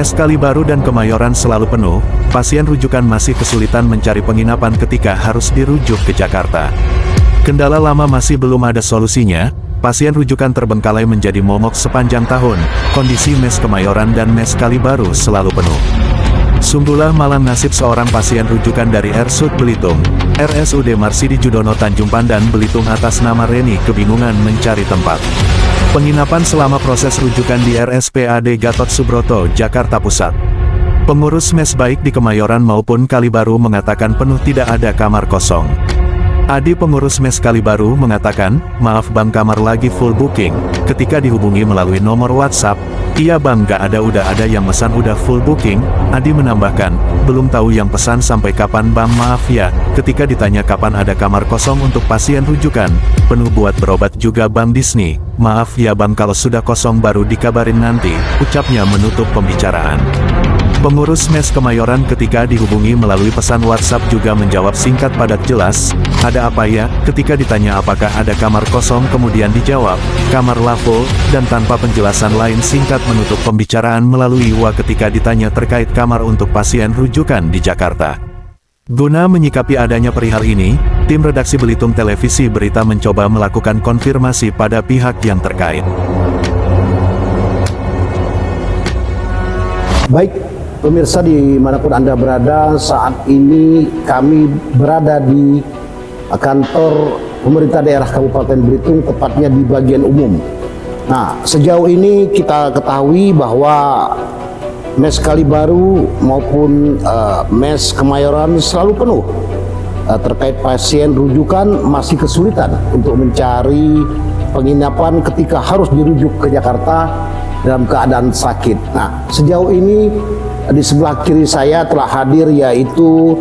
Mes Kalibaru dan Kemayoran selalu penuh, pasien rujukan masih kesulitan mencari penginapan ketika harus dirujuk ke Jakarta. Kendala lama masih belum ada solusinya, pasien rujukan terbengkalai menjadi momok sepanjang tahun, kondisi Mes Kemayoran dan Mes Kalibaru selalu penuh. Sungguhlah malang nasib seorang pasien rujukan dari RSUD Belitung, RSUD Marsidi Judono Tanjung Pandan Belitung atas nama Reni kebingungan mencari tempat penginapan selama proses rujukan di RSPAD Gatot Subroto, Jakarta Pusat. Pengurus mes baik di Kemayoran maupun Kalibaru mengatakan penuh tidak ada kamar kosong. Adi pengurus mes Kalibaru mengatakan, maaf bang kamar lagi full booking. Ketika dihubungi melalui nomor WhatsApp, iya bang gak ada udah ada yang pesan udah full booking. Adi menambahkan, belum tahu yang pesan sampai kapan bang maaf ya. Ketika ditanya kapan ada kamar kosong untuk pasien rujukan, penuh buat berobat juga bang Disney. Maaf ya bang kalau sudah kosong baru dikabarin nanti, ucapnya menutup pembicaraan. Pengurus mes Kemayoran ketika dihubungi melalui pesan WhatsApp juga menjawab singkat padat jelas, ada apa ya? Ketika ditanya apakah ada kamar kosong kemudian dijawab, kamar full, dan tanpa penjelasan lain singkat menutup pembicaraan melalui WA ketika ditanya terkait kamar untuk pasien rujukan di Jakarta. Guna menyikapi adanya perihal ini, tim redaksi Belitung Televisi Berita mencoba melakukan konfirmasi pada pihak yang terkait. Baik, pemirsa dimanapun Anda berada, saat ini kami berada di kantor pemerintah daerah Kabupaten Belitung, tepatnya di bagian umum. Nah, sejauh ini kita ketahui bahwa mes Kalibaru maupun mes Kemayoran selalu penuh. Terkait pasien rujukan masih kesulitan untuk mencari penginapan ketika harus dirujuk ke Jakarta dalam keadaan sakit. Nah, sejauh ini di sebelah kiri saya telah hadir yaitu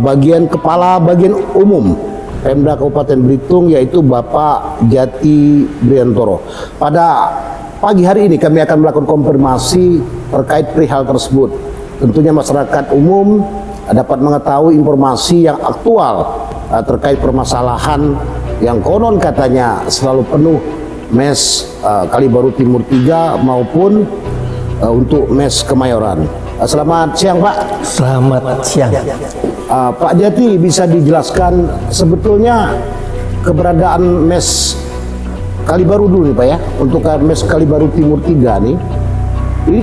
bagian kepala bagian umum Pemda Kabupaten Belitung, yaitu Bapak Jati Briantoro. Pada pagi hari ini kami akan melakukan konfirmasi terkait perihal tersebut. Tentunya masyarakat umum dapat mengetahui informasi yang aktual terkait permasalahan yang konon katanya selalu penuh mes Kalibaru Timur 3 maupun untuk mes Kemayoran. Selamat siang Pak. Selamat siang. Pak Jati, bisa dijelaskan sebetulnya keberadaan mes Kalibaru dulu nih Pak ya, untuk mes Kalibaru Timur 3 nih, ini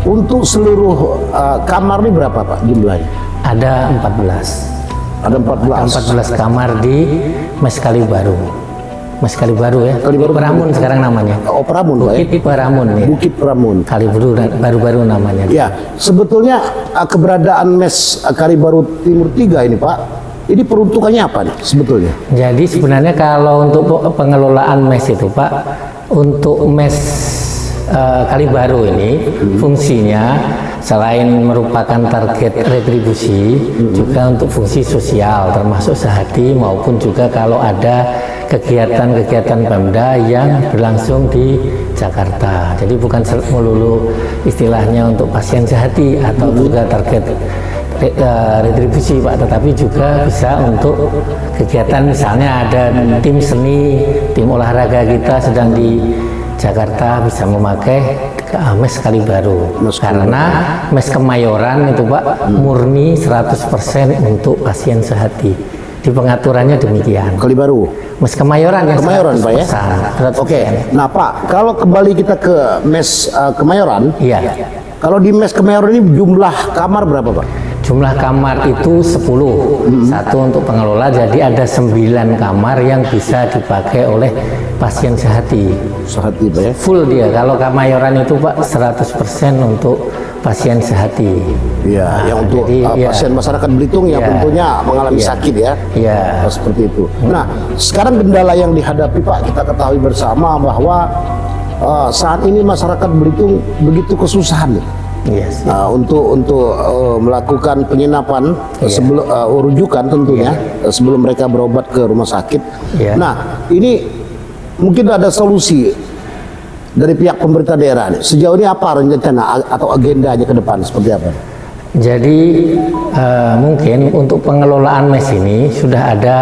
untuk seluruh kamar nih berapa Pak jumlahnya? Ada 14. Ada 14 kamar di mes Kalibaru. Mes Kalibaru ya, Kalibaru Peramun sekarang namanya. Oh, Peramun Pak ya? Bukit Peramun ya. Bukit Peramun. Kalibaru baru-baru namanya. Ya, sebetulnya keberadaan mes Kalibaru Timur 3 ini Pak, ini peruntukannya apa nih sebetulnya? Jadi sebenarnya kalau untuk pengelolaan mes itu Pak, untuk mes Kalibaru ini fungsinya selain merupakan target retribusi, juga untuk fungsi sosial termasuk sehati maupun juga kalau ada kegiatan-kegiatan Pemda yang berlangsung di Jakarta. Jadi bukan melulu istilahnya untuk pasien sehati atau juga target retribusi Pak, tetapi juga bisa untuk kegiatan, misalnya ada tim seni, tim olahraga kita sedang di Jakarta bisa memakai mes Kalibaru. Karena mes Kemayoran itu Pak murni 100% untuk pasien sehati. Di pengaturannya demikian. Kalibaru. Mes Kemayoran yang Kemayoran Pak ya. 100%. Oke. Nah Pak, kalau kembali kita ke mes Kemayoran, Iya. kalau di mes Kemayoran ini jumlah kamar berapa Pak? Jumlah kamar itu 10. Satu untuk pengelola, jadi ada 9 kamar yang bisa dipakai oleh pasien sehati. Sehati Pak ya. Full dia. Kalau Kemayoran itu Pak 100% untuk pasien sehati. Iya, yang untuk pasien masyarakat Belitung yang tentunya mengalami sakit ya. Iya. Seperti itu. Nah, sekarang kendala yang dihadapi Pak, kita ketahui bersama bahwa saat ini masyarakat Belitung begitu kesusahan nih. Yes. Untuk melakukan penginapan sebelum rujukan tentunya sebelum mereka berobat ke rumah sakit. Nah, ini mungkin ada solusi dari pihak pemerintah daerah nih. Sejauh ini apa rencana atau agendanya ke depan seperti apa? Jadi mungkin untuk pengelolaan mes ini sudah ada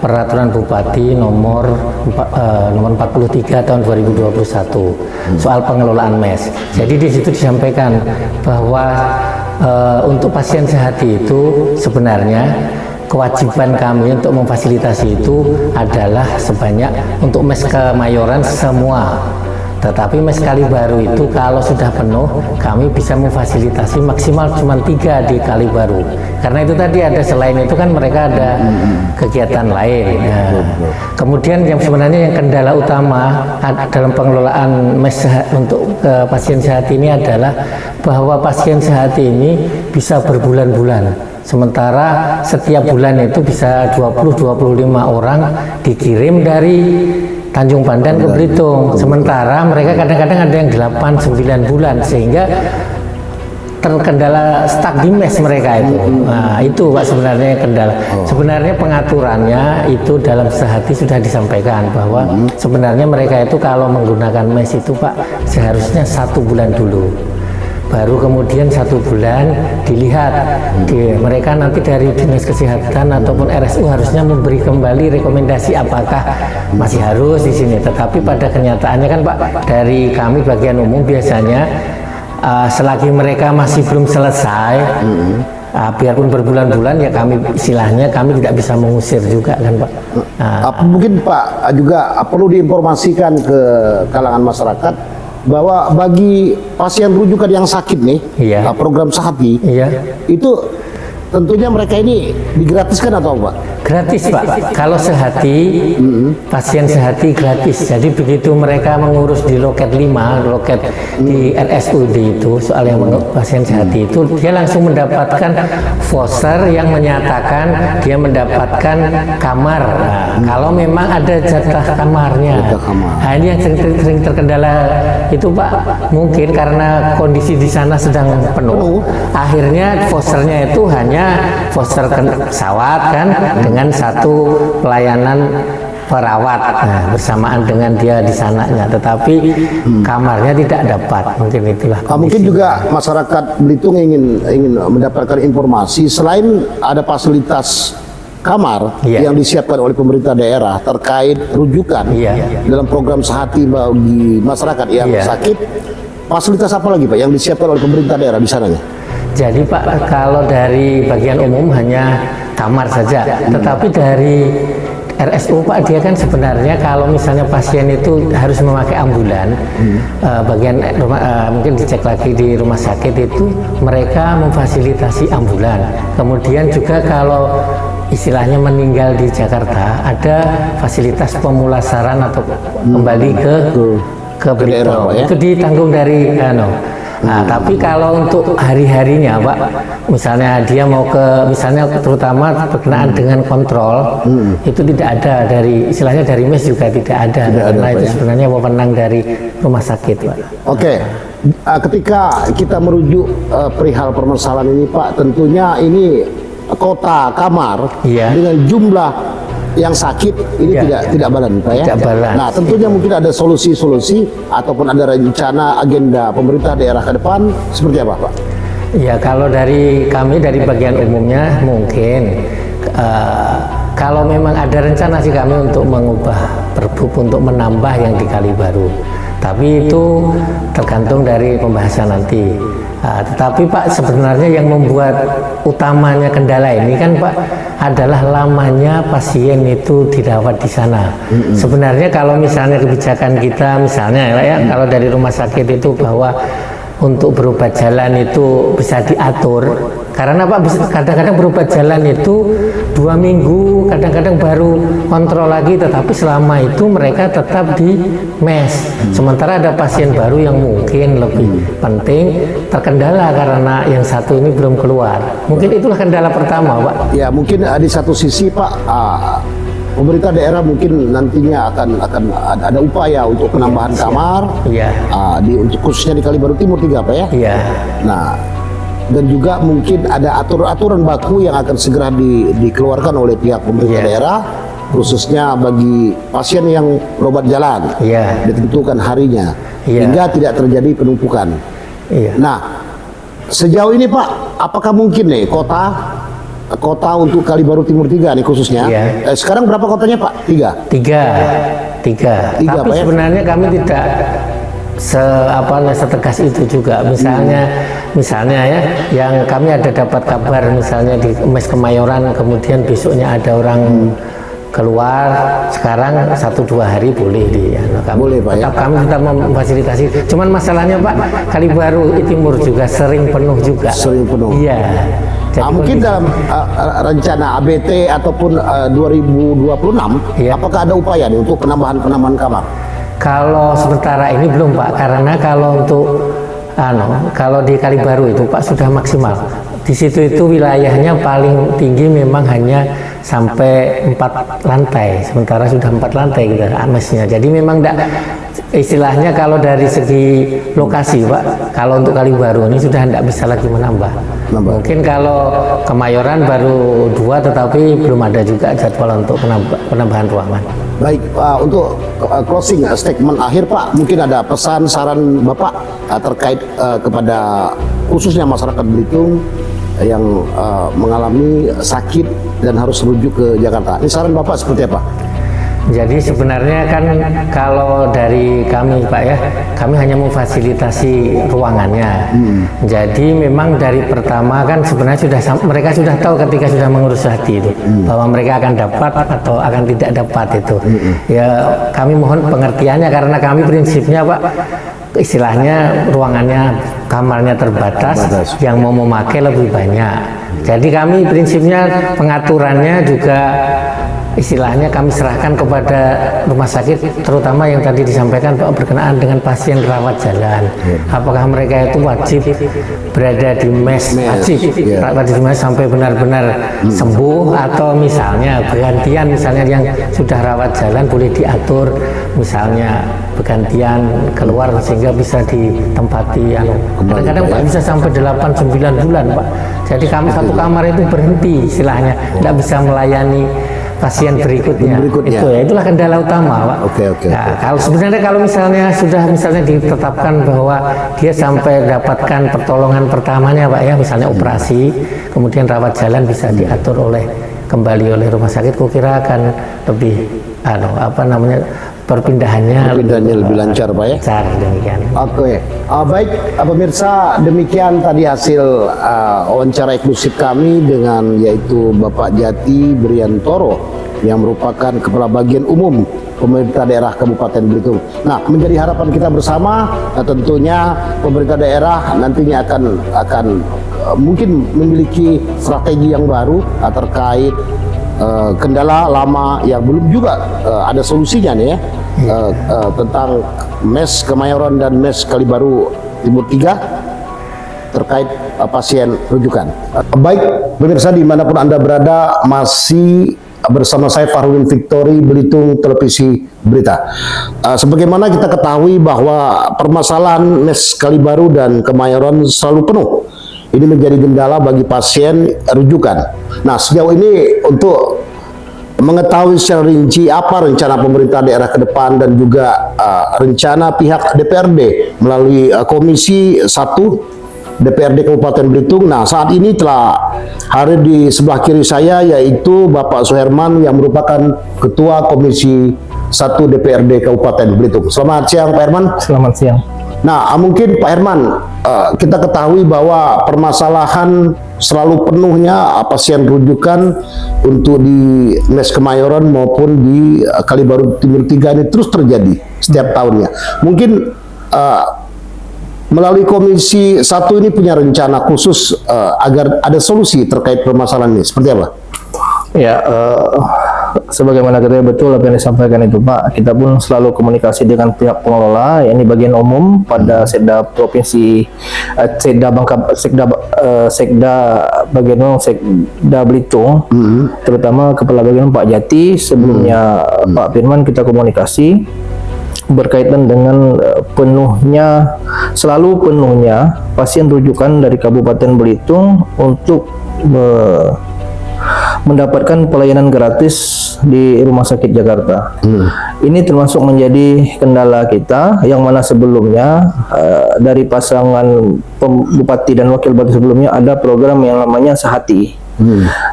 peraturan Bupati nomor 43 tahun 2021 soal pengelolaan mes. Jadi di situ disampaikan bahwa untuk pasien sehati itu sebenarnya kewajiban kami untuk memfasilitasi itu adalah sebanyak untuk mes Kemayoran semua. Tetapi mes Kalibaru itu kalau sudah penuh kami bisa memfasilitasi maksimal cuma 3 di Kalibaru. Karena itu tadi ada selain itu kan mereka ada kegiatan lain. Nah, kemudian yang sebenarnya yang kendala utama dalam pengelolaan mes untuk pasien sehat ini adalah bahwa pasien sehat ini bisa berbulan-bulan. Sementara setiap bulan itu bisa 20-25 orang dikirim dari Tanjung Pandan ke Belitung. Sementara mereka kadang-kadang ada yang 8-9 bulan sehingga terkendala stuck di mes mereka itu. Nah, itu Pak sebenarnya kendala. Sebenarnya pengaturannya itu dalam sehati sudah disampaikan bahwa sebenarnya mereka itu kalau menggunakan mes itu Pak seharusnya 1 bulan dulu. Baru kemudian 1 bulan dilihat mereka nanti dari Dinas Kesehatan ataupun RSU harusnya memberi kembali rekomendasi apakah masih harus di sini. Tetapi pada kenyataannya kan Pak dari kami bagian umum biasanya selagi mereka masih belum selesai biarpun berbulan-bulan ya kami istilahnya kami tidak bisa mengusir juga kan Pak. Mungkin Pak juga perlu diinformasikan ke kalangan masyarakat bahwa bagi pasien rujukan yang sakit nih, program Sehati, itu tentunya mereka ini digratiskan atau Pak? Gratis Pak, kalau sehati, pasien sehati gratis. Jadi begitu mereka mengurus di loket 5, loket di RSUD itu, soal yang pasien sehati itu, dia langsung mendapatkan voucher yang menyatakan dia mendapatkan kamar. Nah, kalau memang ada jatah kamarnya. Nah ini yang sering terkendala itu Pak, mungkin karena kondisi di sana sedang penuh, akhirnya vouchernya itu hanya voucher pesawat kan, dengan 1 pelayanan perawat bersamaan dengan dia di sananya, tetapi kamarnya tidak dapat. Mungkin itulah mungkin juga masyarakat Belitung ingin mendapatkan informasi selain ada fasilitas kamar yang disiapkan oleh pemerintah daerah terkait rujukan dalam program Sehati bagi masyarakat yang sakit, fasilitas apa lagi Pak yang disiapkan oleh pemerintah daerah di sananya? Jadi Pak, kalau dari bagian umum hanya kamar saja, tetapi dari RSU Pak dia kan sebenarnya kalau misalnya pasien itu harus memakai ambulan, bagian mungkin dicek lagi di rumah sakit itu mereka memfasilitasi ambulan. Kemudian juga kalau istilahnya meninggal di Jakarta ada fasilitas pemulasaran atau kembali ke Belitung, itu ditanggung dari tapi kalau untuk hari-harinya Pak, misalnya dia mau ke, misalnya terutama berkenaan dengan kontrol, itu tidak ada dari, istilahnya dari mes juga tidak ada, karena itu sebenarnya wewenang dari rumah sakit Pak. Oke. Ketika kita merujuk perihal permasalahan ini Pak, tentunya ini kota kamar dengan jumlah yang sakit ini tidak balance Pak ya. Nah tentunya mungkin ada solusi-solusi ataupun ada rencana agenda pemerintah daerah ke depan seperti apa Pak? Ya kalau dari kami dari bagian umumnya mungkin kalau memang ada rencana sih kami untuk mengubah Perbup untuk menambah yang di Kalibaru. Tapi itu tergantung dari pembahasan nanti. Tetapi Pak sebenarnya yang membuat utamanya kendala ini kan Pak adalah lamanya pasien itu dirawat di sana. Sebenarnya kalau misalnya kebijakan kita misalnya ya kalau dari rumah sakit itu bahwa untuk berobat jalan itu bisa diatur, karena Pak kadang-kadang berobat jalan itu 2 minggu, kadang-kadang baru kontrol lagi, tetapi selama itu mereka tetap di mes. Sementara ada pasien baru yang mungkin lebih penting terkendala karena yang satu ini belum keluar. Mungkin itulah kendala pertama Pak. Ya mungkin di satu sisi Pak, pemerintah daerah mungkin nantinya akan ada upaya untuk penambahan kamar, khususnya di Kalibaru Timur 3 Pak ya. Nah, dan juga mungkin ada aturan baku yang akan segera dikeluarkan oleh pihak pemerintah daerah, khususnya bagi pasien yang berobat jalan, ditentukan harinya, hingga tidak terjadi penumpukan. Nah, Sejauh ini Pak, apakah mungkin nih kota untuk Kalibaru Timur 3 nih khususnya? Iya. Sekarang berapa kotanya Pak? 3. Tiga. Tapi Pak, ya? sebenarnya kami tidak setegas itu juga. Misalnya ya, yang kami ada dapat kabar misalnya di Mes Kemayoran, kemudian besoknya ada orang keluar, sekarang 1-2 hari boleh Boleh Pak ya? kami tetap memfasilitasi. Cuman masalahnya Pak, Kalibaru Timur juga sering penuh juga. Sering penuh. Iya. Jadi Mungkin dalam rencana ABT ataupun 2026, Iya. apakah ada upaya nih untuk penambahan kamar? Kalau sementara ini belum Pak, karena kalau untuk kalau di Kalibaru itu Pak sudah maksimal. Di situ itu wilayahnya paling tinggi memang hanya sampai 4 lantai, sementara sudah 4 lantai gitu mesnya. Jadi memang istilahnya kalau dari segi lokasi Pak, kalau untuk Kalibaru ini sudah tidak bisa lagi menambah. Mungkin kalau Kemayoran baru 2, tetapi belum ada juga jadwal untuk penambahan ruangan. Baik, untuk closing statement akhir Pak, mungkin ada pesan saran Bapak terkait kepada khususnya masyarakat Belitung yang mengalami sakit dan harus menuju ke Jakarta. Ini saran Bapak seperti apa? Jadi sebenarnya kan kalau dari kami Pak ya, kami hanya memfasilitasi ruangannya. Jadi memang dari pertama kan sebenarnya mereka sudah tahu ketika sudah mengurus hati itu bahwa mereka akan dapat atau akan tidak dapat itu. Ya kami mohon pengertiannya karena kami prinsipnya Pak, istilahnya ruangannya, kamarnya terbatas, yang mau memakai lebih banyak. Jadi kami prinsipnya pengaturannya juga istilahnya kami serahkan kepada rumah sakit, terutama yang tadi disampaikan Pak berkenaan dengan pasien rawat jalan. Apakah mereka itu wajib berada di mes wajib di mes sampai benar-benar sembuh, atau misalnya bergantian, misalnya yang sudah rawat jalan boleh diatur misalnya bergantian keluar sehingga bisa ditempati. Kadang-kadang Pak bisa sampai 8-9 bulan Pak. Jadi satu kamar itu berhenti istilahnya, tidak bisa melayani pasien berikutnya. Itu ya, itulah kendala utama Pak. Nah, kalau sebenarnya kalau misalnya sudah ditetapkan bahwa dia sampai dapatkan pertolongan pertamanya Pak ya, misalnya operasi, kemudian rawat jalan bisa diatur kembali oleh rumah sakit, kukira akan lebih perpindahannya lebih lancar Pak ya? Lancar, demikian. Baik pemirsa, demikian tadi hasil wawancara eksklusif kami dengan yaitu Bapak Jati Briantoro yang merupakan Kepala Bagian Umum Pemerintah Daerah Kabupaten Belitung. Nah, menjadi harapan kita bersama, tentunya pemerintah daerah nantinya akan mungkin memiliki strategi yang baru terkait kendala lama yang belum juga ada solusinya nih ya, tentang Mes Kemayoran dan Mes Kalibaru Timur 3 terkait pasien rujukan. Baik pemirsa dimanapun Anda berada, masih bersama saya Fahrudin Victory, Belitung Televisi Berita. Sebagaimana kita ketahui bahwa permasalahan Mes Kalibaru dan Kemayoran selalu penuh. Ini menjadi kendala bagi pasien rujukan. Nah, sejauh ini untuk mengetahui secara rinci apa rencana pemerintah daerah ke depan dan juga rencana pihak DPRD melalui Komisi 1 DPRD Kabupaten Belitung. Nah, saat ini telah hadir di sebelah kiri saya yaitu Bapak Suherman yang merupakan Ketua Komisi 1 DPRD Kabupaten Belitung. Selamat siang Pak Herman. Selamat siang. Nah, mungkin Pak Herman, kita ketahui bahwa permasalahan selalu penuhnya pasien rujukan untuk di Mes Kemayoran maupun di Kalibaru Timur 3 ini terus terjadi setiap tahunnya. Mungkin melalui Komisi 1 ini punya rencana khusus agar ada solusi terkait permasalahan ini. Seperti apa? Ya, sebagaimana katanya betul apa yang disampaikan itu Pak, kita pun selalu komunikasi dengan pihak pengelola, yakni bagian umum pada Sekda Provinsi, Sekda bagian umum Sekda Belitung, terutama Kepala Bagian Pak Jati. Sebelumnya Pak Firman kita komunikasi berkaitan dengan selalu penuhnya pasien rujukan dari Kabupaten Belitung untuk mendapatkan pelayanan gratis di Rumah Sakit Jakarta. Ini termasuk menjadi kendala kita, yang mana sebelumnya dari pasangan Bupati dan Wakil Bupati sebelumnya ada program yang namanya Sehati.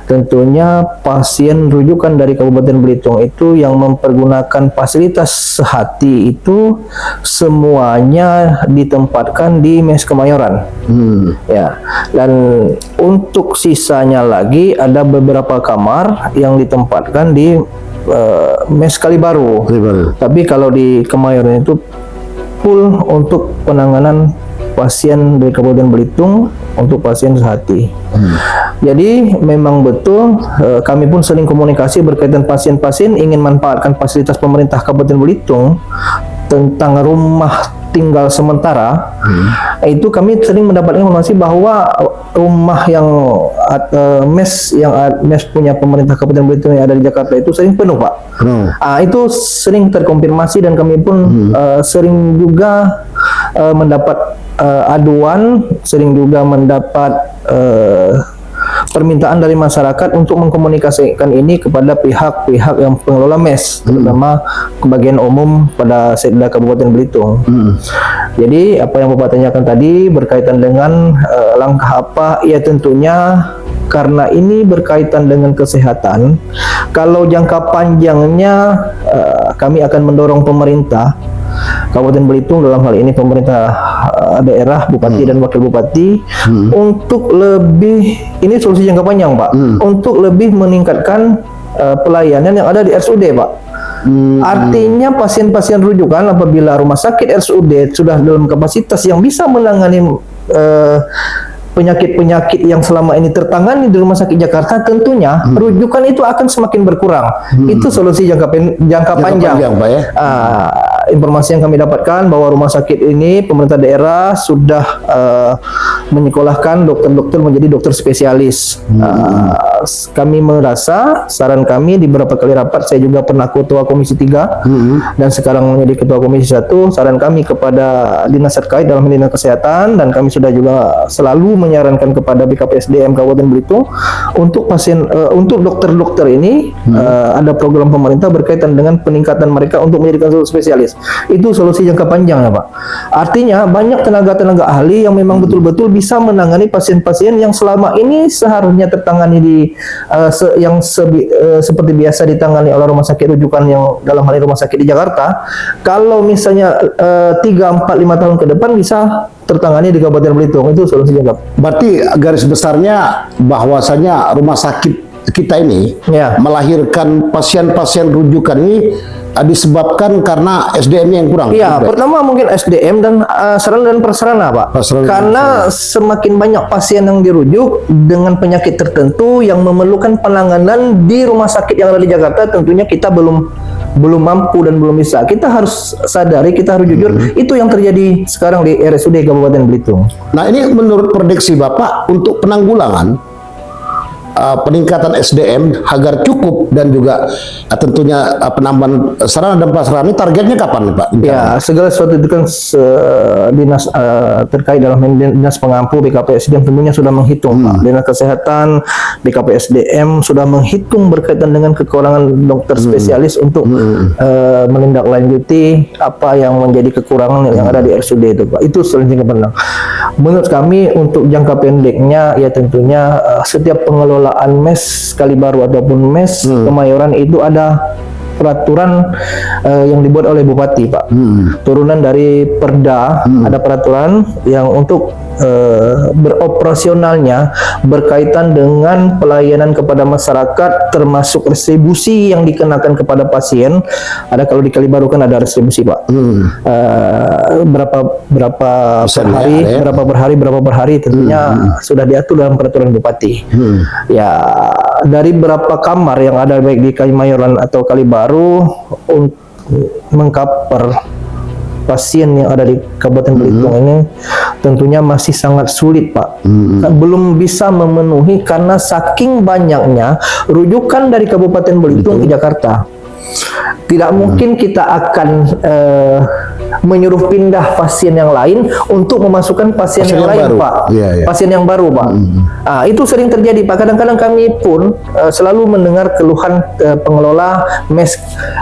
Tentunya pasien rujukan dari Kabupaten Belitung itu yang mempergunakan fasilitas Sehati itu semuanya ditempatkan di Mes Kemayoran. Ya, dan untuk sisanya lagi ada beberapa kamar yang ditempatkan di Mes Kalibaru. Tapi kalau di Kemayoran itu full untuk penanganan pasien dari Kabupaten Belitung untuk pasien Sehati. Jadi memang betul kami pun sering komunikasi berkaitan pasien-pasien ingin manfaatkan fasilitas pemerintah Kabupaten Belitung tentang rumah tinggal sementara. Itu kami sering mendapatkan informasi bahwa rumah yang mes punya pemerintah Kabupaten Belitung yang ada di Jakarta itu sering penuh, Pak. Itu sering terkonfirmasi dan kami pun sering juga mendapat aduan, sering juga mendapat permintaan dari masyarakat untuk mengkomunikasikan ini kepada pihak-pihak yang pengelola mes, terutama kebagian umum pada Setda Kabupaten Belitung. Jadi apa yang Bapak tanyakan tadi berkaitan dengan langkah apa, ya tentunya karena ini berkaitan dengan kesehatan. Kalau jangka panjangnya kami akan mendorong pemerintah Kabupaten Belitung, dalam hal ini pemerintah daerah, bupati dan wakil bupati, untuk lebih, ini solusi jangka panjang, Pak, untuk lebih meningkatkan pelayanan yang ada di RSUD, Pak. Artinya pasien-pasien rujukan apabila rumah sakit RSUD sudah dalam kapasitas yang bisa menangani penyakit-penyakit yang selama ini tertangani di Rumah Sakit Jakarta, tentunya rujukan itu akan semakin berkurang. Itu solusi jangka panjang, Pak, ya. Informasi yang kami dapatkan bahwa rumah sakit ini pemerintah daerah sudah menyekolahkan dokter-dokter menjadi dokter spesialis. Kami merasa, saran kami di beberapa kali rapat, saya juga pernah ketua Komisi 3 dan sekarang menjadi ketua Komisi 1, saran kami kepada dinas terkait dalam dinas kesehatan, dan kami sudah juga selalu menyarankan kepada BKPSDM Kabupaten Belitung untuk untuk dokter-dokter ini ada program pemerintah berkaitan dengan peningkatan mereka untuk menjadi konsul spesialis. Itu solusi jangka panjang, ya, Pak. Artinya banyak tenaga-tenaga ahli yang memang betul-betul bisa menangani pasien-pasien yang selama ini seharusnya tertangani di seperti biasa ditangani oleh rumah sakit rujukan yang dalam hal ini rumah sakit di Jakarta. Kalau misalnya 3, 4, 5 tahun ke depan bisa tertangani di Kabupaten Belitung. Itu solusi jangka. Berarti garis besarnya bahwasanya rumah sakit kita ini melahirkan pasien-pasien rujukan ini disebabkan karena SDM-nya yang kurang. Iya, pertama mungkin SDM dan sarana dan prasarana, Pak. Karena semakin banyak pasien yang dirujuk dengan penyakit tertentu yang memerlukan penanganan di rumah sakit yang ada di Jakarta, tentunya kita belum mampu dan belum bisa. Kita harus sadari, kita harus jujur, itu yang terjadi sekarang di RSUD Kabupaten Belitung. Nah, ini menurut prediksi Bapak untuk penanggulangan peningkatan SDM agar cukup dan juga tentunya penambahan sarana dan prasarana, ini targetnya kapan, Pak? Ya, segala sesuatu itu kan dinas terkait dalam dinas pengampu BKPSDM tentunya sudah menghitung, Pak. Dinas Kesehatan, BKPSDM sudah menghitung berkaitan dengan kekurangan dokter spesialis untuk menindaklanjuti apa yang menjadi kekurangan yang ada di RSUD itu, Pak. Itu selanjutnya benar. Menurut kami untuk jangka pendeknya, ya tentunya setiap pengelolaan mes Kalibaru ataupun mes Kemayoran itu ada peraturan yang dibuat oleh Bupati, Pak. Turunan dari Perda, ada peraturan yang untuk beroperasionalnya berkaitan dengan pelayanan kepada masyarakat, termasuk retribusi yang dikenakan kepada pasien. Ada, kalau di Kalibaru kan ada retribusi, Pak. Berapa per hari, berapa per hari tentunya sudah diatur dalam peraturan Bupati. Ya, dari berapa kamar yang ada baik di Kemayoran atau Kalibaru untuk mengcover pasien yang ada di Kabupaten Belitung ini tentunya masih sangat sulit, Pak. Belum bisa memenuhi karena saking banyaknya rujukan dari Kabupaten Belitung ke Jakarta. Tidak mungkin kita akan menyuruh pindah pasien yang lain untuk memasukkan pasien yang lain, baru. Pak. Iya, iya. Pasien yang baru, Pak. Itu sering terjadi, Pak. Kadang-kadang kami pun selalu mendengar keluhan pengelola mes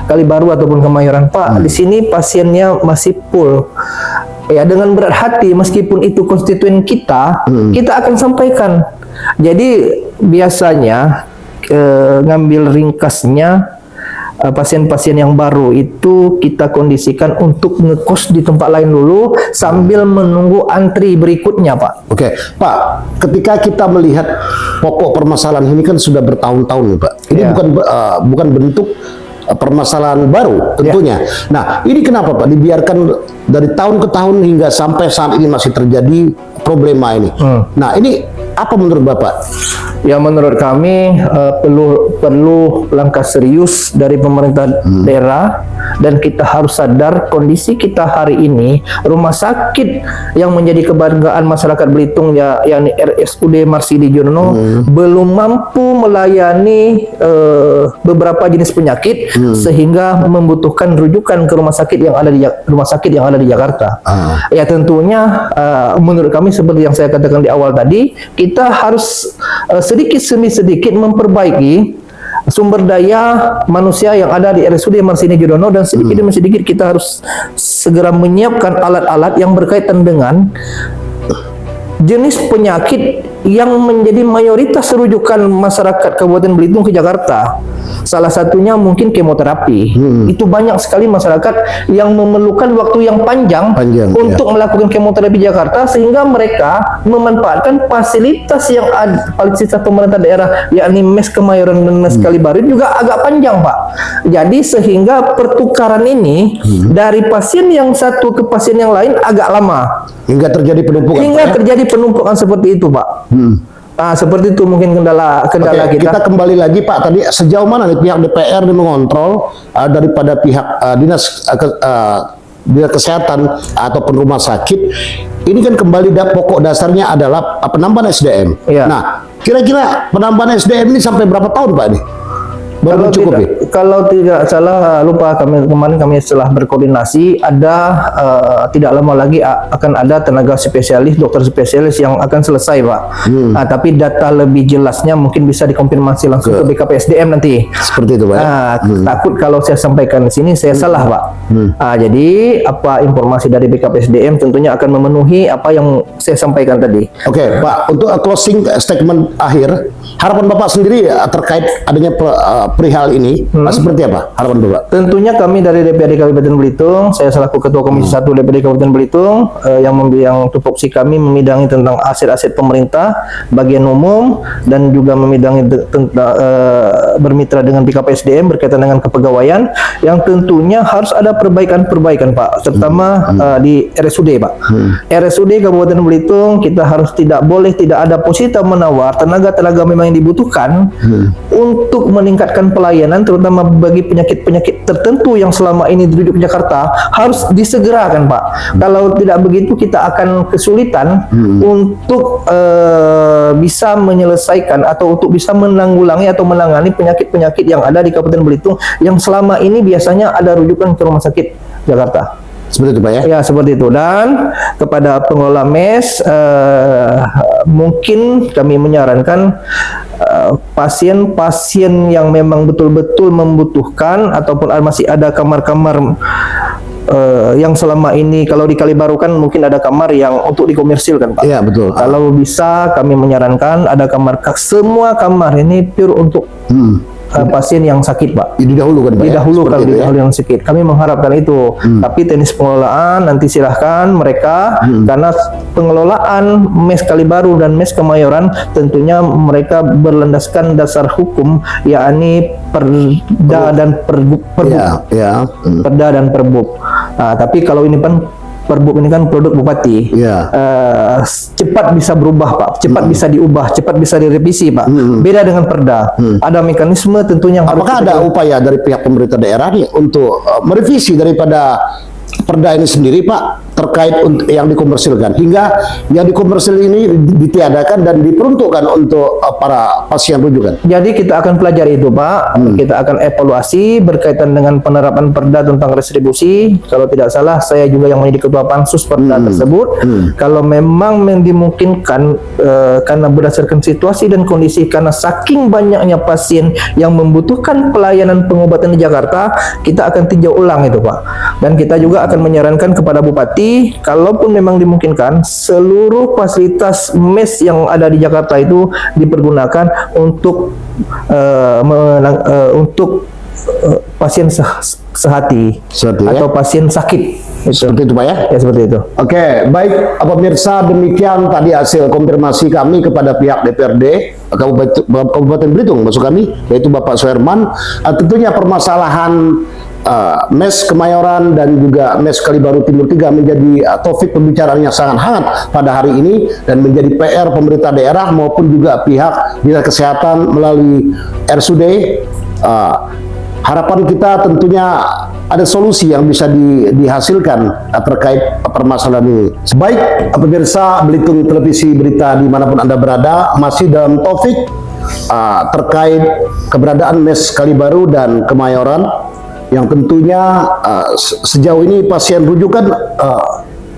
Kalibaru ataupun Kemayoran, Pak. Di sini pasiennya masih full. Ya, dengan berat hati, meskipun itu konstituen kita, kita akan sampaikan. Jadi biasanya ngambil ringkasnya, pasien-pasien yang baru itu kita kondisikan untuk ngekos di tempat lain dulu sambil menunggu antri berikutnya, Pak. Oke, Pak, ketika kita melihat pokok permasalahan ini kan sudah bertahun-tahun nih, Pak. Ini Ya. bukan bentuk permasalahan baru tentunya. Nah, ini kenapa, Pak, dibiarkan dari tahun ke tahun hingga sampai saat ini masih terjadi problema ini? Nah, ini apa menurut Bapak? Ya, menurut kami perlu langkah serius dari pemerintah daerah, dan kita harus sadar kondisi kita hari ini, rumah sakit yang menjadi kebanggaan masyarakat Belitung, yakni RSUD Marsidi Djono, belum mampu melayani beberapa jenis penyakit sehingga membutuhkan rujukan ke rumah sakit yang ada di Jakarta. Ya, tentunya menurut kami seperti yang saya katakan di awal tadi, kita harus sedikit demi sedikit memperbaiki sumber daya manusia yang ada di RSUD Marsidi Djono, dan sedikit demi sedikit kita harus segera menyiapkan alat-alat yang berkaitan dengan jenis penyakit yang menjadi mayoritas rujukan masyarakat Kabupaten Belitung ke Jakarta. Salah satunya mungkin kemoterapi. Itu banyak sekali masyarakat yang memerlukan waktu yang panjang untuk melakukan kemoterapi di Jakarta, sehingga mereka memanfaatkan fasilitas yang ada, fasilitas pemerintah daerah, yakni mes Kemayoran dan mes Kalibaru juga agak panjang, Pak. Jadi sehingga pertukaran ini dari pasien yang satu ke pasien yang lain agak lama. Hingga terjadi penumpukan. Terjadi penumpukan seperti itu, Pak. Seperti itu mungkin kendala Oke, kita kembali lagi, Pak. Tadi sejauh mana nih pihak DPR ini mengontrol daripada pihak dinas kesehatan ataupun rumah sakit? Ini kan kembali pokok dasarnya adalah penambahan SDM. Iya. Nah, kira-kira penambahan SDM ini sampai berapa tahun, Pak, ini? Baru mencukupi? Kalau tidak salah, lupa kemarin kami setelah berkoordinasi, ada tidak lama lagi akan ada tenaga spesialis, dokter spesialis yang akan selesai, Pak. Tapi data lebih jelasnya mungkin bisa dikonfirmasi langsung ke BKPSDM nanti. Seperti itu, Pak. Takut kalau saya sampaikan di sini saya salah, Pak. Jadi apa informasi dari BKPSDM tentunya akan memenuhi apa yang saya sampaikan tadi. Oke, Pak, untuk closing statement akhir, harapan Bapak sendiri terkait adanya perihal ini, seperti apa harapan Bapak? Tentunya kami dari DPRD Kabupaten Belitung, saya selaku Ketua Komisi 1 DPRD Kabupaten Belitung, yang tupoksi kami memidangi tentang aset-aset pemerintah, bagian umum, dan juga memidangi bermitra dengan BKPSDM berkaitan dengan kepegawaian, yang tentunya harus ada perbaikan-perbaikan, Pak, terutama di RSUD, Pak. RSUD Kabupaten Belitung kita harus tidak ada posisi menawar tenaga-tenaga memang yang dibutuhkan untuk meningkatkan pelayanan, terutama bagi penyakit-penyakit tertentu yang selama ini dirujuk ke Jakarta, harus disegerakan, Pak. Kalau tidak begitu kita akan kesulitan untuk bisa menyelesaikan atau untuk bisa menanggulangi atau menangani penyakit-penyakit yang ada di Kabupaten Belitung yang selama ini biasanya ada rujukan ke rumah sakit Jakarta. Seperti itu, Pak, ya? Ya, seperti itu. Dan kepada pengelola mes, mungkin kami menyarankan pasien-pasien yang memang betul-betul membutuhkan ataupun masih ada kamar-kamar yang selama ini kalau di Kalibaru kan mungkin ada kamar yang untuk dikomersilkan, Pak. Iya, betul. Kalau bisa kami menyarankan ada semua kamar ini pure untuk pasien yang sakit, Pak. Didahulukan, Pak. Didahulukan, ya? yang sakit. Kami mengharapkan itu. Tapi teknis pengelolaan nanti silahkan mereka, karena pengelolaan mes Kalibaru dan mes Kemayoran tentunya mereka berlandaskan dasar hukum, yakni Perda dan Pergub. Ya. Perda dan Perbub. Tapi kalau ini kan Perbub ini kan produk bupati, cepat bisa berubah, Pak, cepat bisa diubah, cepat bisa direvisi, Pak. Beda dengan Perda, ada mekanisme tentunya yang apakah ada upaya dari pihak pemerintah daerah nih untuk merevisi daripada Perda ini sendiri, Pak, terkait yang dikomersilkan, hingga yang dikomersil ini ditiadakan dan diperuntukkan untuk para pasien rujukan. Jadi kita akan pelajari itu Pak, kita akan evaluasi berkaitan dengan penerapan perda tentang restribusi. Kalau tidak salah saya juga yang menjadi ketua pansus perda tersebut. Kalau memang dimungkinkan karena berdasarkan situasi dan kondisi, karena saking banyaknya pasien yang membutuhkan pelayanan pengobatan di Jakarta, kita akan tinjau ulang itu Pak. Dan kita juga akan menyarankan kepada Bupati, kalaupun memang dimungkinkan, seluruh fasilitas mes yang ada di Jakarta itu dipergunakan untuk pasien sehati atau pasien sakit. Seperti itu Pak ya? Ya seperti itu. Oke, baik pemirsa, demikian tadi hasil konfirmasi kami kepada pihak DPRD Kabupaten Belitung, maksud kami, yaitu Bapak Suherman. Tentunya permasalahan MES Kemayoran dan juga MES Kalibaru Timur 3 menjadi topik pembicaraan yang sangat hangat pada hari ini, dan menjadi PR pemerintah daerah maupun juga pihak Dinas Kesehatan melalui RSUD. Harapan kita tentunya ada solusi yang bisa dihasilkan terkait permasalahan ini. Sebaik pemirsa Belitung Televisi Berita dimanapun Anda berada, masih dalam topik terkait keberadaan MES Kalibaru dan Kemayoran, yang tentunya sejauh ini pasien rujukan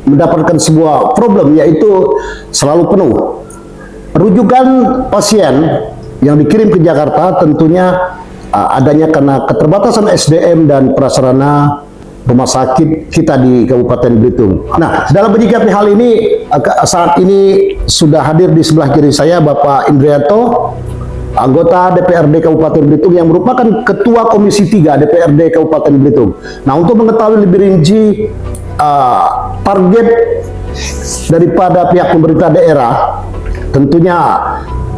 mendapatkan sebuah problem, yaitu selalu penuh. Rujukan pasien yang dikirim ke Jakarta tentunya adanya karena keterbatasan SDM dan prasarana rumah sakit kita di Kabupaten Belitung. Nah, dalam menyikapi hal ini, saat ini sudah hadir di sebelah kiri saya Bapak Indrianto, anggota DPRD Kabupaten Belitung yang merupakan Ketua Komisi 3 DPRD Kabupaten Belitung. Nah, untuk mengetahui lebih rinci target daripada pihak pemerintah daerah, tentunya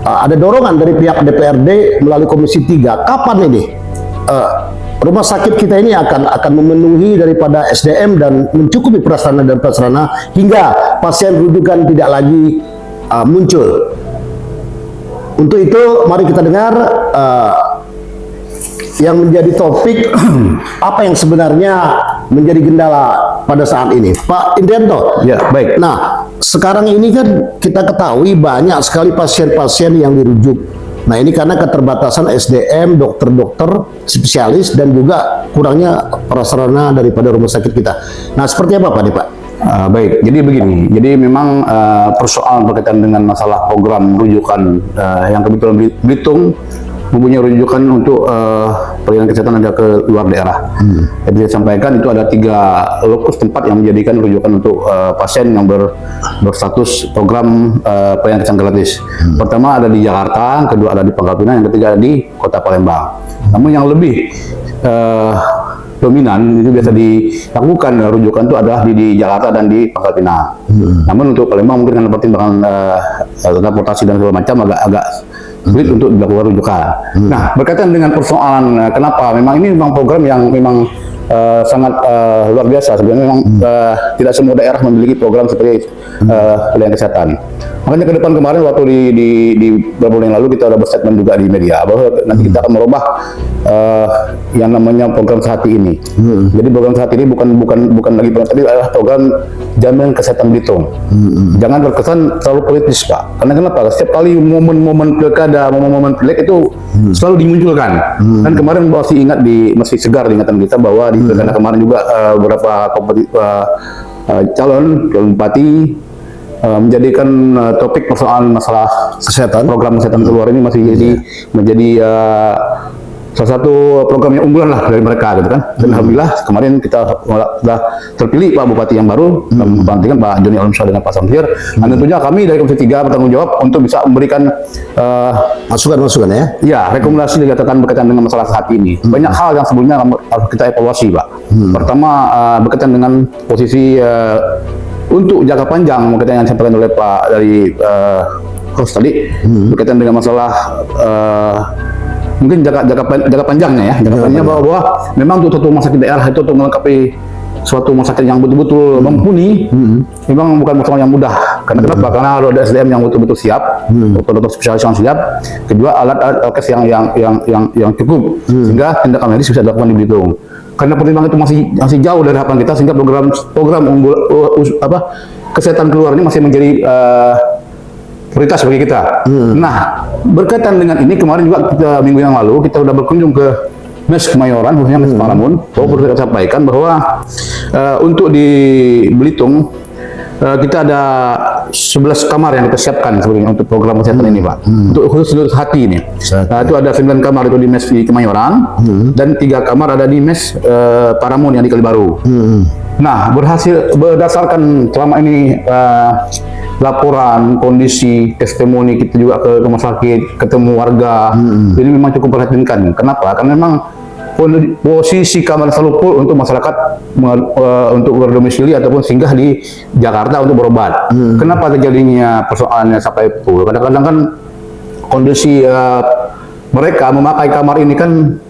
ada dorongan dari pihak DPRD melalui Komisi 3. Kapan ini rumah sakit kita ini akan memenuhi daripada SDM dan mencukupi prasarana dan prasarana hingga pasien rujukan tidak lagi muncul. Untuk itu mari kita dengar yang menjadi topik apa yang sebenarnya menjadi kendala pada saat ini, Pak Indrianto. Ya, baik. Nah, sekarang ini kan kita ketahui banyak sekali pasien-pasien yang dirujuk. Nah, ini karena keterbatasan SDM, dokter-dokter spesialis, dan juga kurangnya prasarana daripada rumah sakit kita. Nah, seperti apa Pak nih Pak? Baik, jadi begini. Jadi memang persoalan berkaitan dengan masalah program rujukan yang kebetulan Belitung mempunyai rujukan untuk pelayanan kesehatan ada ke luar daerah. Jadi saya sampaikan itu ada 3 lokus tempat yang menjadikan rujukan untuk pasien yang berstatus program pelayanan kesehatan gratis. Pertama ada di Jakarta, kedua ada di Pangkal Pinang, yang ketiga ada di Kota Palembang. Namun yang lebih dominan itu biasa dilakukan rujukan itu adalah di Jakarta dan di Pangkal Pinang. Namun untuk Palembang mungkin karena pertimbangan transportasi dan segala macam agak sulit untuk dilakukan rujukan. Nah, berkaitan dengan persoalan kenapa memang ini memang program yang memang sangat luar biasa. Sebenarnya memang tidak semua daerah memiliki program seperti pelayanan kesehatan. Makanya ke depan kemarin waktu di beberapa bulan yang lalu kita sudah berstatement juga di media bahwa nanti kita akan merubah yang namanya program Sehati ini. Jadi program Sehati ini bukan lagi program, tapi adalah program jaminan kesehatan Belitung. Jangan terkesan terlalu politis Pak. Karena kenapa? Setiap kali momen-momen pilkada, momen-momen pileg itu selalu dimunculkan. Dan kemarin masih ingat masih segar di ingatan kita bahwa di pilkada kemarin juga beberapa calon bupati menjadikan topik persoalan masalah kesehatan, program kesehatan keluar ini masih menjadi salah satu program yang unggulan lah dari mereka, gitu kan. Dan alhamdulillah kemarin kita sudah terpilih Pak Bupati yang baru, membantikan Pak Joni Alumsyah dengan Pak Samsir. Dan tentunya kami dari Komisi 3 bertanggung jawab untuk bisa memberikan masukan-masukan ya. Ya, rekomendasi dikatakan berkaitan dengan masalah saat ini. Banyak hal yang sebelumnya harus kita evaluasi, Pak. Pertama berkaitan dengan posisi untuk jangka panjang, berkaitan yang disampaikan oleh Pak dari host tadi, berkaitan dengan masalah mungkin jangka panjangnya ya, jangka panjangnya bahwa memang untuk rumah sakit daerah itu untuk melengkapi suatu rumah sakit yang betul-betul mumpuni, memang bukan masalah yang mudah. Karena kenapa? Karena harus ada SDM yang betul-betul siap, dokter spesialis yang siap, kedua alat-alat kes yang cukup, sehingga tindakan medis bisa dilakukan di Belitung. karena pertimbangan itu masih jauh dari harapan kita, sehingga program unggul kesehatan keluarga ini masih menjadi prioritas bagi kita. Nah, berkaitan dengan ini kemarin juga minggu yang lalu kita sudah berkunjung ke Mes Kemayoran, khususnya Mes Malamun. Perlu kita sampaikan bahwa untuk di Belitung kita ada 11 kamar yang kita siapkan sebenarnya untuk program kesehatan ini, Pak. Untuk khusus hati ini. Itu ada 9 kamar itu di Mes di Kemayoran dan 3 kamar ada di Mes Paramun yang di Kalibaru. Nah, berdasarkan selama ini laporan, kondisi, testimoni kita juga ke rumah sakit, ketemu warga, ini memang cukup memprihatinkan. Kenapa? Karena memang posisi kamar selalu full untuk masyarakat untuk berdomisili ataupun singgah di Jakarta untuk berobat. Kenapa terjadinya persoalannya sampai full? Kadang-kadang kan kondisi mereka memakai kamar ini kan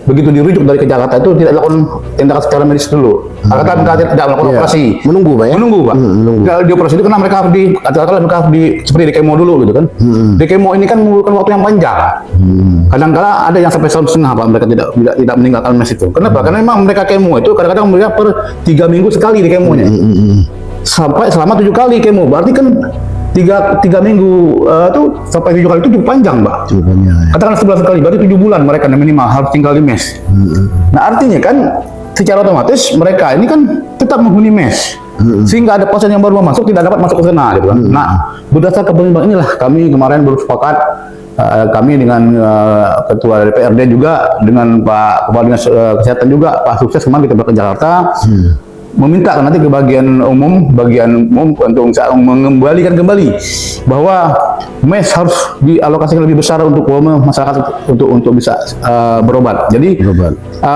begitu dirujuk dari ke Jakarta itu tidak dilakukan tindakan secara medis dulu. Katakan tidak melakukan operasi. Menunggu, Pak ya? Menunggu, Pak. Kalau di operasi itu karena mereka harus seperti di kemo dulu gitu kan. Di kemo ini kan memerlukan waktu yang panjang. Kadang-kala ada yang sampai setahun setengah, Pak, mereka tidak meninggalkan mes itu. Kenapa? Karena memang mereka kemo itu kadang-kadang mereka per 3 minggu sekali di kemonya. Sampai selama 7 kali kemo. Berarti kan 3 minggu tuh sampai 7 kali itu cukup panjang, Mbak. Katakanlah 11 kali, berarti 7 bulan mereka minimal harus tinggal di mes. Nah, artinya kan secara otomatis mereka ini kan tetap menghuni mes. Sehingga ada pasien yang baru masuk tidak dapat masuk ke sana gitu kan. Nah, berdasarkan pertimbangan inilah kami kemarin bersepakat kami dengan Ketua DPRD juga dengan Pak Kepala Dinas Kesehatan juga Pak Sukses kemarin kita ke Jakarta. Meminta nanti ke bagian umum untuk mengembalikan kembali bahwa mes harus dialokasikan lebih besar untuk volume masyarakat untuk bisa berobat. Jadi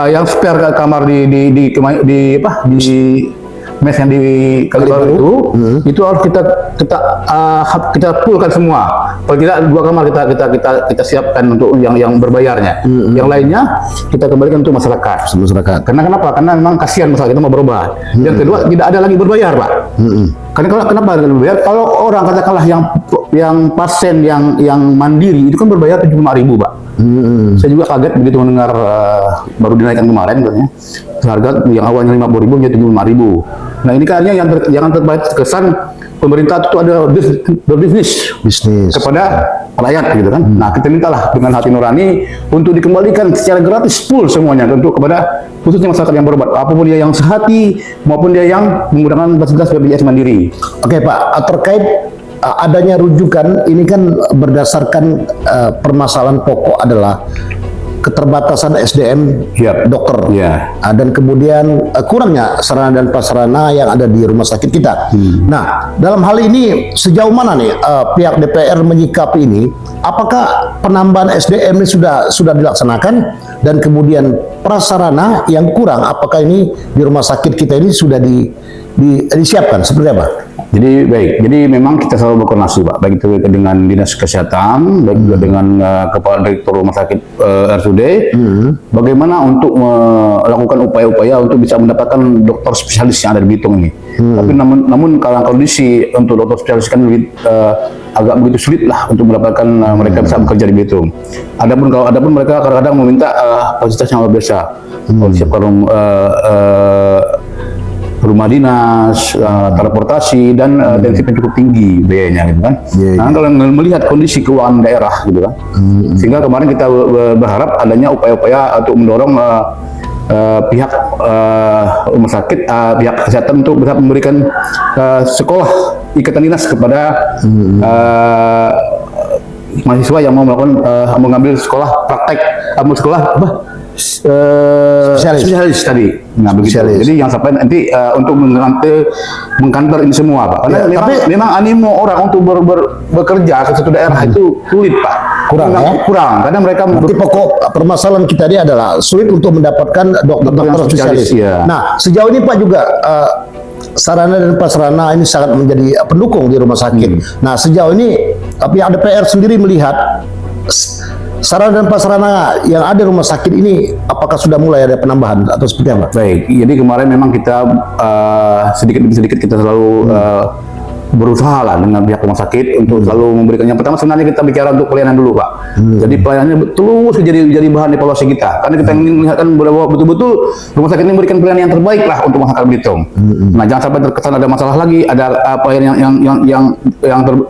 yang spare kamar di mes yang di Kalibaru itu harus kita fullkan semua. Kalau tidak 2 kamar kita siapkan untuk yang berbayarnya. Yang lainnya kita kembalikan untuk masyarakat. Karena kenapa? Karena memang kasihan masyarakat kita mau berobat. Yang kedua tidak ada lagi berbayar, Pak. Karena kenapa ada berbayar? Kalau orang katakanlah yang pasien yang mandiri itu kan berbayar 75.000, Pak. Saya juga kaget begitu mendengar baru dinaikkan kemarin katanya. Harga yang awalnya 50.000 menjadi 75.000. Nah, ini kayaknya yang terbaik kesan pemerintah itu ada berbisnis kepada rakyat gitu kan. Nah, kita mintalah dengan hati nurani untuk dikembalikan secara gratis full semuanya untuk kepada khususnya masyarakat yang berobat, apapun dia yang sehati maupun dia yang menggunakan fasilitas BPJS Mandiri. Oke, Pak, terkait adanya rujukan ini kan berdasarkan permasalahan pokok adalah keterbatasan SDM dokter dan kemudian kurangnya sarana dan prasarana yang ada di rumah sakit kita. Nah, dalam hal ini sejauh mana nih pihak DPR menyikapi ini? Apakah penambahan SDM ini sudah dilaksanakan dan kemudian prasarana yang kurang apakah ini di rumah sakit kita ini sudah disiapkan seperti apa? Jadi memang kita selalu berkoordinasi, Pak, baik itu dengan Dinas Kesehatan, baik juga dengan Kepala Direktur Rumah Sakit RSUD, bagaimana untuk melakukan upaya-upaya untuk bisa mendapatkan dokter spesialis yang ada di Belitung ini. Tapi namun kalau kondisi untuk dokter spesialis kan agak begitu sulit lah untuk mendapatkan mereka bisa bekerja di Belitung. Adapun mereka kadang-kadang meminta fasilitas yang luar biasa, siapkan rumah dinas, transportasi dan density cukup tinggi biayanya gitu kan. Nah, kalau melihat kondisi keuangan daerah gitu kan, sehingga kemarin kita berharap adanya upaya-upaya untuk mendorong pihak rumah sakit, pihak kesehatan untuk bisa memberikan sekolah ikatan dinas kepada mahasiswa yang mau melakukan mengambil sekolah praktek, spesialis tadi. Nah, begitu. Jadi yang sampai nanti untuk mengkantor ini semua, Pak. Karena memang animo orang untuk bekerja ke satu daerah itu sulit, Pak. Kurang. Karena mereka pokok permasalahan kita ini adalah sulit untuk mendapatkan dokter spesialis. Nah, sejauh ini Pak juga sarana dan prasarana ini sangat menjadi pendukung di rumah sakit. Nah, sejauh ini pihak DPR sendiri melihat sarana dan prasarana yang ada di rumah sakit ini apakah sudah mulai ada penambahan atau seperti apa? Baik, jadi kemarin memang kita sedikit demi sedikit kita selalu berusaha lah dengan pihak rumah sakit untuk selalu memberikan. Yang pertama sebenarnya kita bicara untuk pelayanan dulu, Pak. Jadi pelayanannya terus jadi bahan evaluasi kita. Karena kita ingin melihatkan bahwa betul-betul rumah sakit ini memberikan pelayanan yang terbaik lah untuk masyarakat Belitung. Nah, jangan sampai terkesan ada masalah lagi, ada pelayanan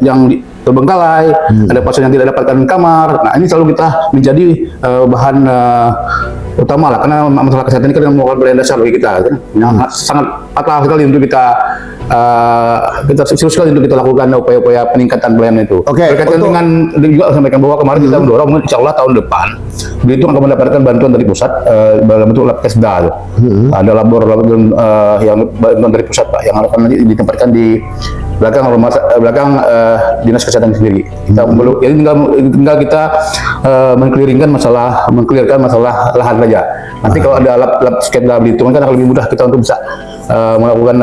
yang terbengkalai, ada pasien yang tidak dapatkan kamar. Nah, ini selalu kita menjadi bahan utama lah, karena masalah kesehatan ini kan merupakan pelayanan dasar bagi kita, kan? Yang sangat fatal sekali untuk kita serius sekali untuk kita lakukan upaya-upaya peningkatan pelayanan itu. Berkaitan dengan juga sampaikan bahwa kemarin kita mendorong, insya Allah tahun depan Belitung akan mendapatkan bantuan dari pusat dalam bentuk lab kesda. Ada labor yang bantuan dari pusat, Pak, yang akan nanti ditempatkan di belakang dinas kesehatan sendiri. Kita belum, jadi tinggal kita mengkelirkan masalah lahan saja. Nanti kalau ada lab skeda Belitung kan akan lebih mudah kita untuk bisa melakukan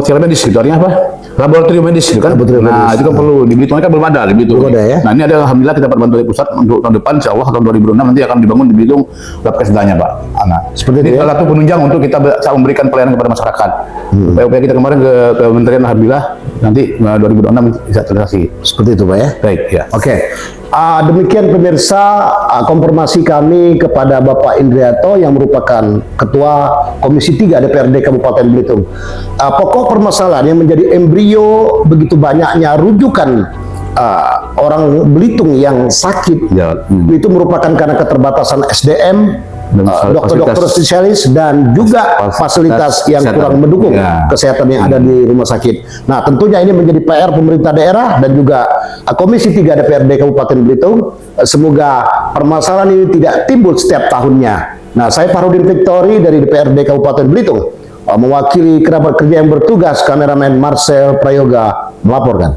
secara medis gitu, artinya apa? Laboratorium medis gitu kan. Nah, itu kan perlu di Belitung kan belum ada di Belitung. Ya? Nah, ini ada alhamdulillah kita dapat bantuan dari pusat untuk tahun depan, insya Allah tahun 2006 nanti akan dibangun di Belitung lab kesdanya, Pak. Nah, seperti ini itu ya? salah satu penunjang untuk kita bisa memberikan pelayanan kepada masyarakat. Upaya-upaya kita kemarin ke Kementerian, alhamdulillah nanti 2006 bisa terrealisasi. Seperti itu, Pak ya? Baik, ya. Oke. Demikian pemirsa, konfirmasi kami kepada Bapak Indrianto yang merupakan Ketua Komisi 3 DPRD Kabupaten Belitung. Pokok permasalahan yang menjadi embrio begitu banyaknya rujukan orang Belitung yang sakit itu merupakan karena keterbatasan SDM, dokter-dokter spesialis, dan juga fasilitas yang kurang mendukung kesehatan yang ada di rumah sakit. Nah, tentunya ini menjadi PR pemerintah daerah dan juga Komisi 3 DPRD Kabupaten Belitung. Semoga permasalahan ini tidak timbul setiap tahunnya. Nah, saya Farudin Victory dari DPRD Kabupaten Belitung, mewakili kerabat kerja yang bertugas, kameramen Marcel Prayoga melaporkan.